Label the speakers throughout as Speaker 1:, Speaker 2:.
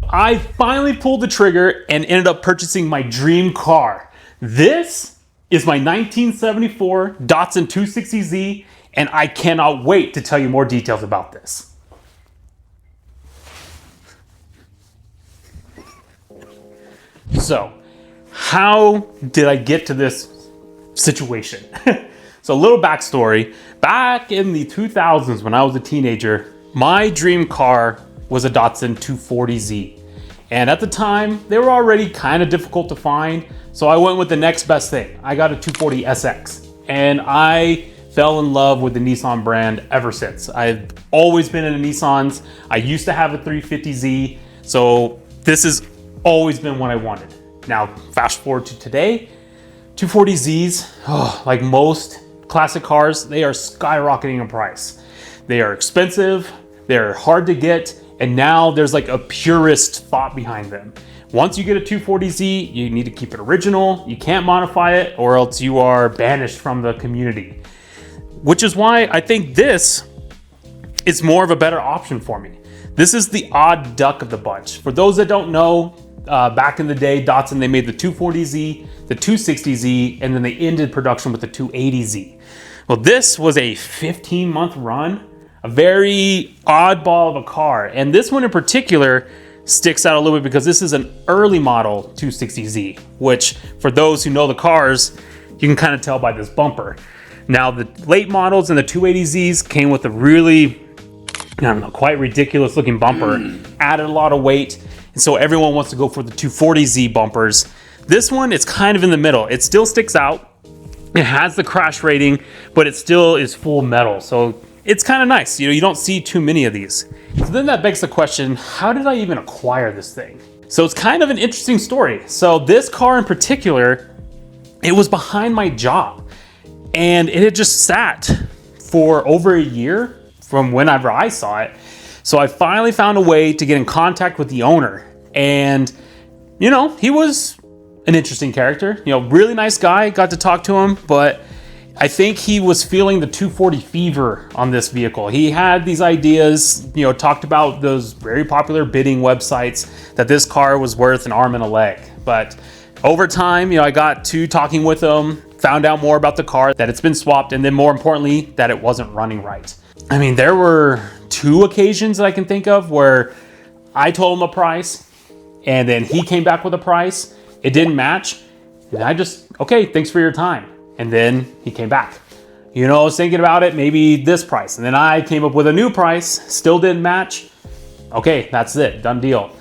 Speaker 1: I finally pulled the trigger and ended up purchasing my dream car. This is my 1974 Datsun 260z, and I cannot wait to tell you more details about this. So, how did I get to this situation? So, a little backstory. Back in the 2000s, when I was a teenager, my dream car was a Datsun 240z. And at the time, they were already kind of difficult to find. So I went with the next best thing. I got a 240SX. And I fell in love with the Nissan brand ever since. I've always been into Nissans. I used to have a 350Z. So this has always been what I wanted. Now, fast forward to today, 240Zs, like most classic cars, they are skyrocketing in price. They are expensive, they're hard to get, and now there's like a purist thought behind them. Once you get a 240Z, you need to keep it original, you can't modify it, or else you are banished from the community. Which is why I think this is more of a better option for me. This is the odd duck of the bunch. For those that don't know, back in the day, Datsun, they made the 240Z, the 260Z, and then they ended production with the 280Z. Well, this was a 15-month run, a very oddball of a car. And this one in particular sticks out a little bit because this is an early model 260Z, which for those who know the cars, you can kind of tell by this bumper. Now, the late models and the 280Zs came with a really, I don't know, quite ridiculous looking bumper, added a lot of weight. And so everyone wants to go for the 240Z bumpers. This one, it's kind of in the middle. It still sticks out. It has the crash rating, but it still is full metal. So it's kind of nice. You know, you don't see too many of these. So then that begs the question, how did I even acquire this thing? So it's kind of an interesting story. So this car in particular, it was behind my job and it had just sat for over a year from whenever I saw it. So I finally found a way to get in contact with the owner. And, you know, he was an interesting character, you know, really nice guy, got to talk to him, but I think he was feeling the 240 fever on this vehicle. He had these ideas, you know, talked about those very popular bidding websites that this car was worth an arm and a leg. But over time, you know, I got to talking with him, found out more about the car, that it's been swapped, and then more importantly, that it wasn't running right. I mean, there were 2 occasions that I can think of where I told him a price and then he came back with a price. It didn't match. And I just, okay, thanks for your time. And then he came back. You know, I was thinking about it, maybe this price. And then I came up with a new price, still didn't match. Okay, that's it, done deal.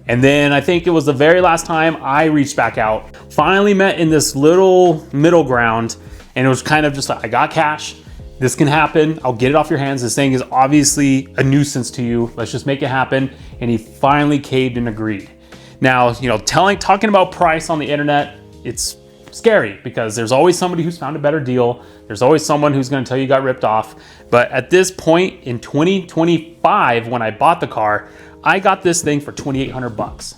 Speaker 1: And then I think it was the very last time I reached back out, finally met in this little middle ground. And it was kind of just like, I got cash. This can happen. I'll get it off your hands. This thing is obviously a nuisance to you. Let's just make it happen. And he finally caved and agreed. Now, you know, talking about price on the internet, it's scary because there's always somebody who's found a better deal. There's always someone who's going to tell you got ripped off. But at this point in 2025, when I bought the car, I got this thing for $2,800.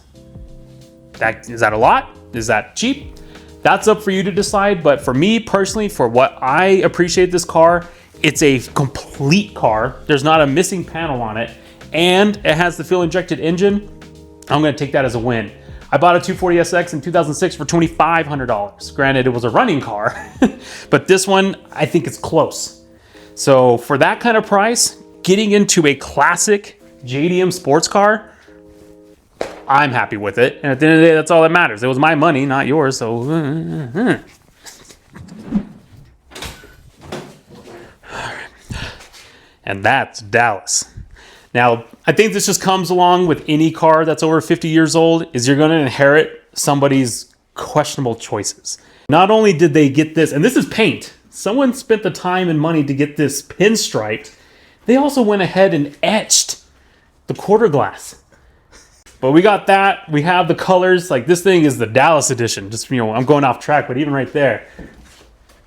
Speaker 1: Is that a lot? Is that cheap? That's up for you to decide. But for me personally, for what I appreciate this car, it's a complete car. There's not a missing panel on it. And it has the fuel injected engine. I'm going to take that as a win. I bought a 240SX in 2006 for $2,500. Granted, it was a running car, but this one, I think it's close. So for that kind of price, getting into a classic JDM sports car, I'm happy with it. And at the end of the day, that's all that matters. It was my money, not yours. So, and that's Dallas. Now, I think this just comes along with any car that's over 50 years old, is you're going to inherit somebody's questionable choices. Not only did they get this, and this is paint. Someone spent the time and money to get this pinstriped. They also went ahead and etched the quarter glass. But we got that. We have the colors. Like, this thing is the Dallas edition. Just, you know, I'm going off track, but even right there,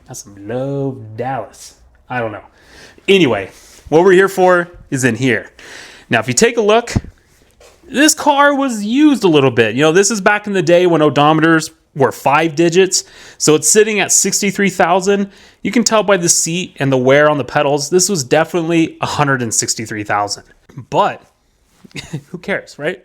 Speaker 1: that's some love Dallas. I don't know. Anyway, what we're here for is in here. Now, if you take a look, this car was used a little bit. You know, this is back in the day when odometers were 5 digits. So it's sitting at 63,000. You can tell by the seat and the wear on the pedals, this was definitely 163,000. But who cares, right?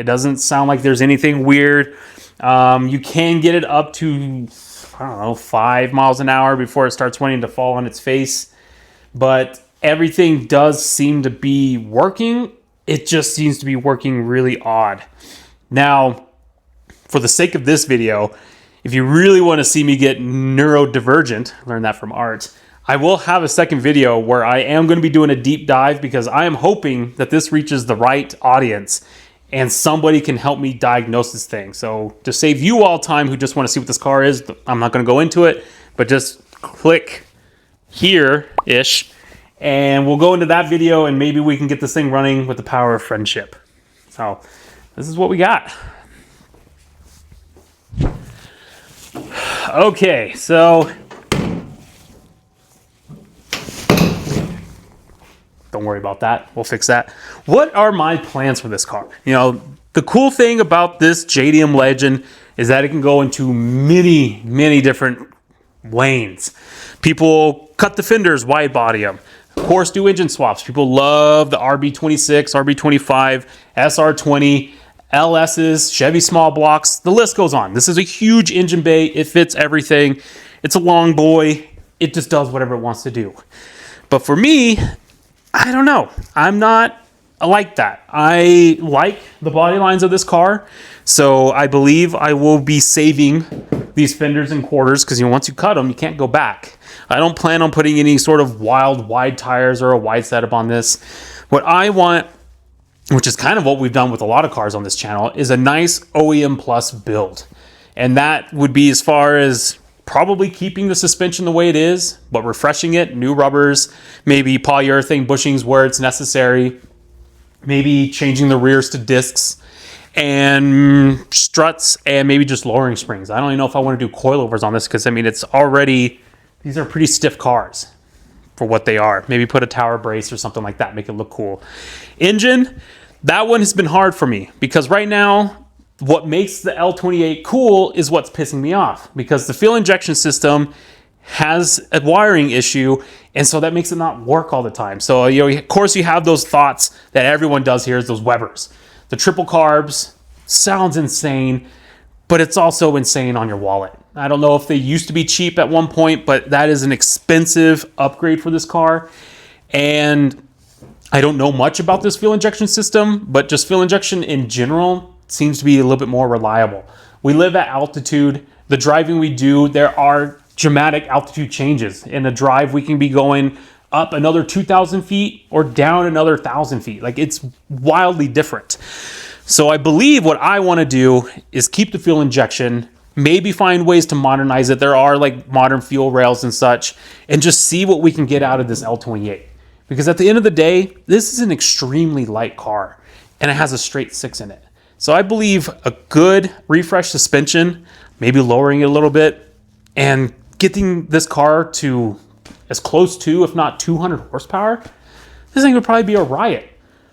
Speaker 1: It doesn't sound like there's anything weird. You can get it up to, I don't know, 5 miles an hour before it starts wanting to fall on its face. But everything does seem to be working. It just seems to be working really odd. Now, for the sake of this video, if you really want to see me get neurodivergent, learn that from Art, I will have a second video where I am going to be doing a deep dive because I am hoping that this reaches the right audience and somebody can help me diagnose this thing. So to save you all time who just want to see what this car is, I'm not going to go into it, but just click here-ish and we'll go into that video and maybe we can get this thing running with the power of friendship. So this is what we got. Okay, so don't worry about that. We'll fix that. What are my plans for this car? You know, the cool thing about this JDM Legend is that it can go into many, many different lanes. People cut the fenders, wide body them. Of course, do engine swaps. People love the RB26, RB25, SR20, LS's, Chevy small blocks. The list goes on. This is a huge engine bay. It fits everything. It's a long boy. It just does whatever it wants to do. But for me, I don't know. I'm not like that. I like the body lines of this car. So I believe I will be saving these fenders and quarters because, you know, once you cut them, you can't go back. I don't plan on putting any sort of wild wide tires or a wide setup on this. What I want, which is kind of what we've done with a lot of cars on this channel, is a nice OEM Plus build. And that would be as far as probably keeping the suspension the way it is, but refreshing it, new rubbers, maybe polyurethane bushings where it's necessary, maybe changing the rears to discs, and struts, and maybe just lowering springs. I don't even know if I want to do coilovers on this because, I mean, it's already, these are pretty stiff cars for what they are. Maybe put a tower brace or something like that, make it look cool. Engine, that one has been hard for me because right now, what makes the L28 cool is what's pissing me off because the fuel injection system has a wiring issue, and so that makes it not work all the time. So, you know, of course, you have those thoughts that everyone does here is those Webers. The triple carbs sounds insane, but it's also insane on your wallet. I don't know if they used to be cheap at one point, but that is an expensive upgrade for this car. And I don't know much about this fuel injection system, but just fuel injection in general seems to be a little bit more reliable. We live at altitude. The driving we do, there are dramatic altitude changes. In a drive, we can be going up another 2,000 feet or down another 1,000 feet. Like, it's wildly different. So I believe what I want to do is keep the fuel injection, maybe find ways to modernize it. There are like modern fuel rails and such, and just see what we can get out of this L28. Because at the end of the day, this is an extremely light car and it has a straight 6 in it. So I believe a good refresh suspension, maybe lowering it a little bit, and getting this car to as close to, if not 200 horsepower, this thing would probably be a riot.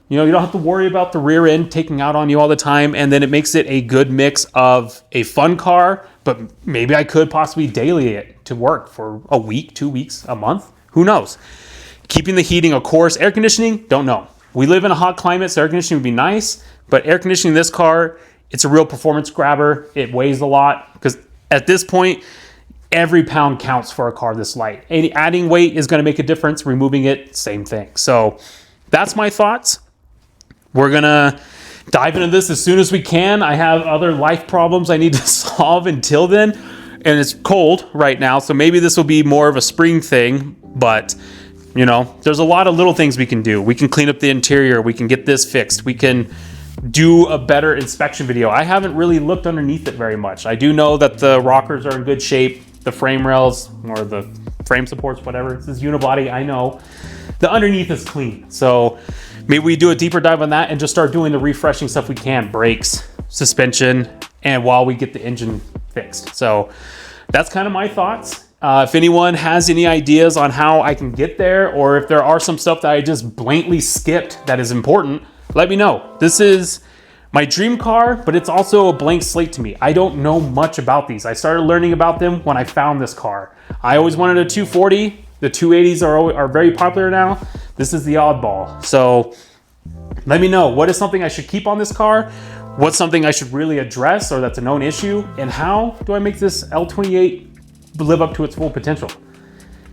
Speaker 1: You know, you don't have to worry about the rear end taking out on you all the time, and then it makes it a good mix of a fun car, but maybe I could possibly daily it to work for a week, 2 weeks, a month, who knows? Keeping the heating, of course. Air conditioning, don't know. We live in a hot climate, so air conditioning would be nice, but air conditioning in this car, it's a real performance grabber. It weighs a lot because at this point, every pound counts for a car this light. Adding weight is going to make a difference. Removing it, same thing. So that's my thoughts. We're going to dive into this as soon as we can. I have other life problems I need to solve until then, and it's cold right now, so maybe this will be more of a spring thing, but you know, there's a lot of little things we can do. We can clean up the interior. We can get this fixed. We can do a better inspection video. I haven't really looked underneath it very much. I do know that the rockers are in good shape. The frame rails or the frame supports, whatever. This is unibody, I know. The underneath is clean. So maybe we do a deeper dive on that and just start doing the refreshing stuff we can. Brakes, suspension, and while we get the engine fixed. So that's kind of my thoughts. If anyone has any ideas on how I can get there, or if there are some stuff that I just blatantly skipped that is important, let me know. This is my dream car, but it's also a blank slate to me. I don't know much about these. I started learning about them when I found this car. I always wanted a 240. The 280s are very popular now. This is the oddball. So let me know, what is something I should keep on this car? what's something I should really address or that's a known issue, and how do I make this L28 live up to its full potential?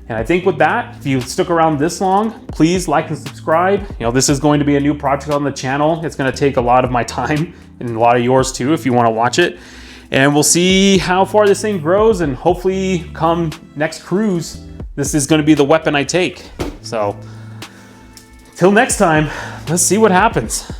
Speaker 1: And I think with that, if you stuck around this long, please like and subscribe. You know, this is going to be a new project on the channel. It's going to take a lot of my time and a lot of yours too if you want to watch it. And we'll see how far this thing grows, and hopefully come next cruise, this is going to be the weapon I take. So till next time, let's see what happens.